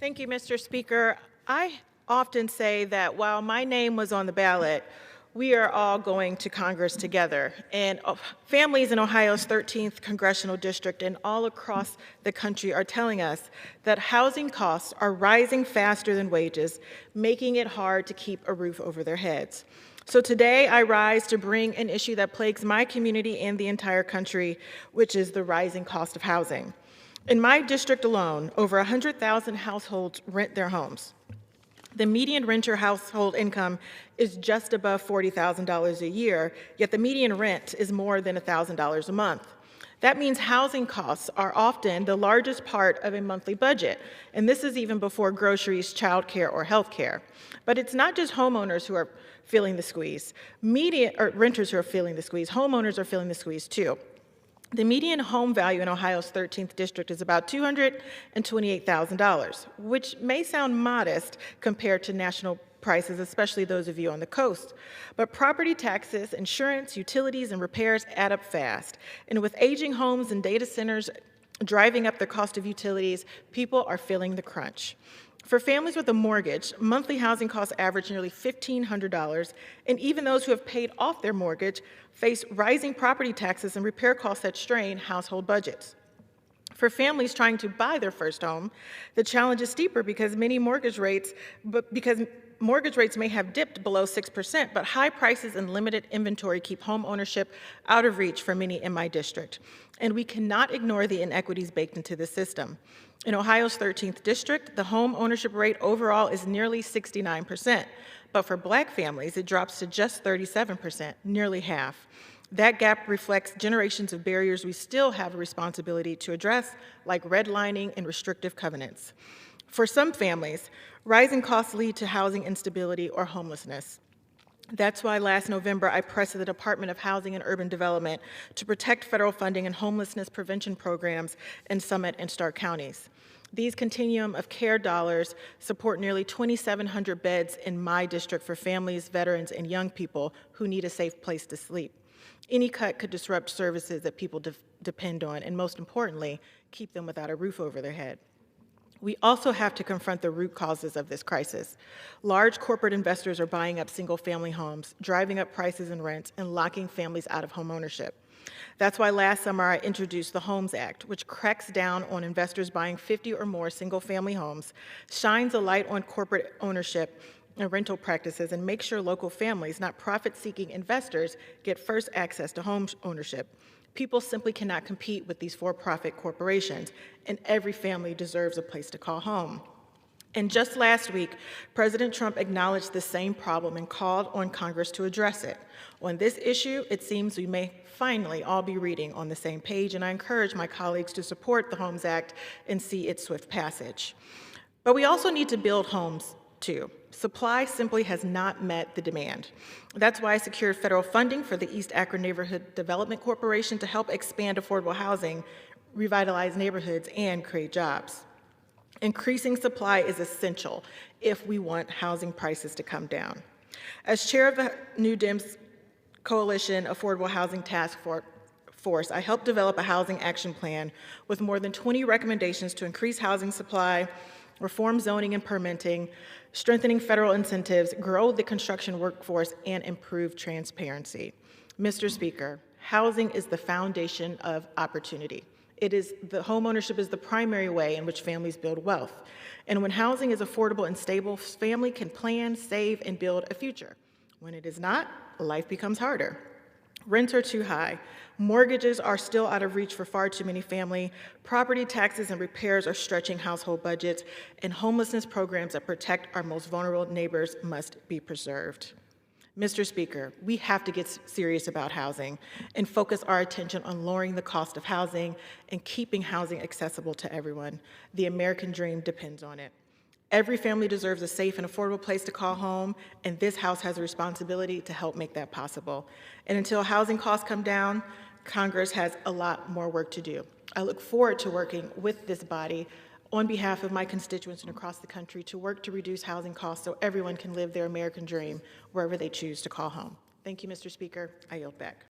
Thank you, Mr. Speaker. I often say that while my name was on the ballot, we are all going to Congress together. And families in Ohio's 13th Congressional District and all across the country are telling us that housing costs are rising faster than wages, making it hard to keep a roof over their heads. So today I rise to bring an issue that plagues my community and the entire country, which is the rising cost of housing. In my district alone, over 100,000 households rent their homes. The median renter household income is just above $40,000 a year, yet the median rent is more than $1,000 a month. That means housing costs are often the largest part of a monthly budget, and this is even before groceries, childcare, or healthcare. But it's not just homeowners who are feeling the squeeze. Renters who are feeling the squeeze. Homeowners are feeling the squeeze too. The median home value in Ohio's 13th district is about $228,000, which may sound modest compared to national prices, especially those of you on the coast. But property taxes, insurance, utilities, and repairs add up fast. And with aging homes and data centers driving up the cost of utilities, people are feeling the crunch. For families with a mortgage, monthly housing costs average nearly $1,500, and even those who have paid off their mortgage face rising property taxes and repair costs that strain household budgets. For families trying to buy their first home, the challenge is steeper because mortgage rates may have dipped below 6%, but high prices and limited inventory keep home ownership out of reach for many in my district. And we cannot ignore the inequities baked into the system. In Ohio's 13th district, the home ownership rate overall is nearly 69%, but for Black families, it drops to just 37%, nearly half. That gap reflects generations of barriers we still have a responsibility to address, like redlining and restrictive covenants. For some families, rising costs lead to housing instability or homelessness. That's why last November I pressed the Department of Housing and Urban Development to protect federal funding and homelessness prevention programs in Summit and Stark counties. These continuum of care dollars support nearly 2,700 beds in my district for families, veterans, and young people who need a safe place to sleep. Any cut could disrupt services that people depend on, and most importantly, keep them without a roof over their head. We also have to confront the root causes of this crisis. Large corporate investors are buying up single-family homes, driving up prices and rents, and locking families out of home ownership. That's why last summer I introduced the Homes Act, which cracks down on investors buying 50 or more single-family homes, shines a light on corporate ownership and rental practices, and makes sure local families, not profit-seeking investors, get first access to home ownership. People simply cannot compete with these for-profit corporations, and every family deserves a place to call home. And just last week, President Trump acknowledged the same problem and called on Congress to address it. On this issue, it seems we may finally all be reading on the same page, and I encourage my colleagues to support the Homes Act and see its swift passage. But we also need to build homes, too. Supply simply has not met the demand. That's why I secured federal funding for the East Akron Neighborhood Development Corporation to help expand affordable housing, revitalize neighborhoods, and create jobs. Increasing supply is essential if we want housing prices to come down. As chair of the New Dems Coalition Affordable Housing Task Force, I helped develop a housing action plan with more than 20 recommendations to increase housing supply, reform zoning and permitting, strengthening federal incentives, grow the construction workforce, and improve transparency. Mr. Speaker, housing is the foundation of opportunity. Homeownership is the primary way in which families build wealth. And when housing is affordable and stable, family can plan, save, and build a future. When it is not, life becomes harder. Rents are too high. Mortgages are still out of reach for far too many families. Property taxes and repairs are stretching household budgets, and homelessness programs that protect our most vulnerable neighbors must be preserved. Mr. Speaker, we have to get serious about housing and focus our attention on lowering the cost of housing and keeping housing accessible to everyone. The American dream depends on it. Every family deserves a safe and affordable place to call home, and this House has a responsibility to help make that possible. And until housing costs come down, Congress has a lot more work to do. I look forward to working with this body on behalf of my constituents and across the country to work to reduce housing costs so everyone can live their American dream wherever they choose to call home. Thank you, Mr. Speaker. I yield back.